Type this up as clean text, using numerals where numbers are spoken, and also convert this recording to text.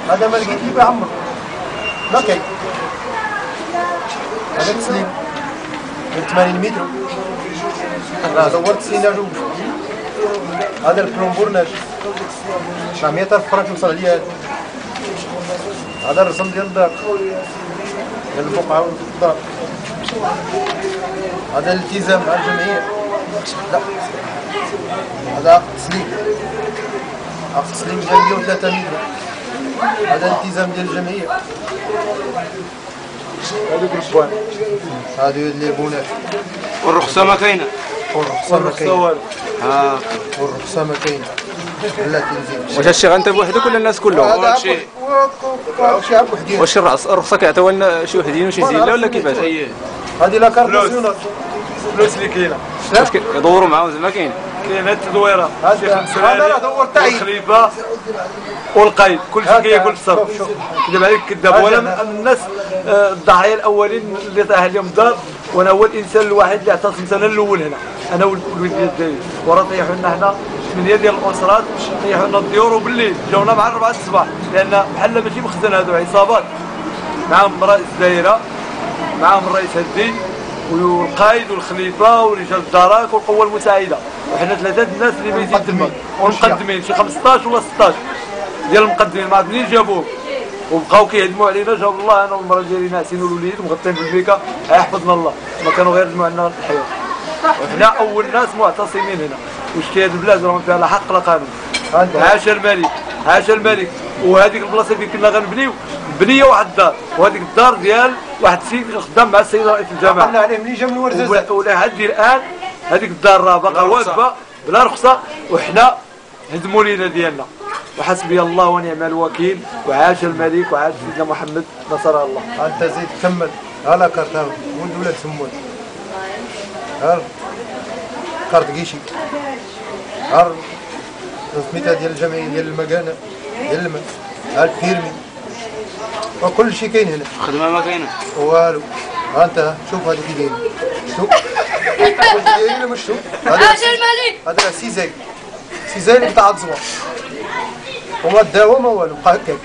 هذا ما لقيت لي بعمر ما كاين. هذا تسليم من 80 متر راه دورت سنين جوج. هذا البلومبور ناجح 900,000 فرنك يوصل عليا. هذا الرسم ديال الدار ديال البقعة والدار. هذا الالتزام مع الجمعية. لا هذا عقد تسليم، عقد تسليم ديال 103 متر. هذا الالتزام ديال الجمعية. هذوك البوان هادو اللي بونات. والرخصة ما كاينة. والرخصة ما كاينة. والرخصة ما كاينة. لا تنزيل. واش هادشي غا انت بوحدك ولا الناس كلهم؟ هادشي عام وحدين. واش الرخصة كيعطيوها لنا شي وحدين وشي زينة ولا كيفاش؟ هادي لا كارت ناسيونال. فلوس اللي كاينه واش كيدوروا معاهم زعما كاين؟ كاين هاد التدويره شي 5 هذا راه دور تاعي الخليفه والقايد كلشي كياكل الصرف. كذب عليك كذاب. ولا من الناس الضحايا الاولين اللي طاح عليهم الدار. وانا هو الانسان الوحيد اللي اعتصمت انا الاول هنا. انا ولد ديال الداير وراه طيحوا لنا حنا 8 ديال الاسرات. طيحوا لنا الديور وبالليل جاونا مع 4 الصباح لان بحال ماشي مخزن. هادو عصابات معاهم رئيس الدائره معاهم الرئيس الدين والقائد والخليفه ورجال الدرك والقوه المساعده. وحنا 3 الناس اللي ميتين تما والمقدمين شي 15 ولا 16 ديال المقدمين. ما عرفت منين جابوهم وبقاو كيهدموا علينا. جاب الله انا والمراه ديالي ناعسين والوليد مغطين بالميكا. يحفظنا الله. ما كانوا غير يجمعوا لنا الحياه. وحنا اول ناس معتصمين هنا. وشتي هاد البلاد راهم فيها لا حق لا قانون. عاش الملك عاش الملك. وهذيك البلاصه اللي كنا غنبنيو بنيه واحد الدار. وهذيك الدار ديال واحد السيد خدام مع السيد رئيس الجامعه. عقلنا عليه ملي جا من ورزازات. ولحد الان هذيك الدار راه باقا واقفه بلا رخصه. وحنا هدموا لينا ديالنا. وحسبي الله ونعم الوكيل. وعاش الملك وعاش سيدنا محمد نصره الله. انت زيد كمل. ها لا كارت ولد ولاد سمون. ها كارت كيشي. ها سميتها ديال الجمعيه ديال المكانه ديال الماء. ها البيرمي وكل شيء كاين هنا. الخدمة ما كاينة والو. ها انت شوف هذا كي داير. شوف داير ولا مش شوف. هذا الملك. هذا سيزاين تاع الزوار وما داوى ما والو بقى هكاك.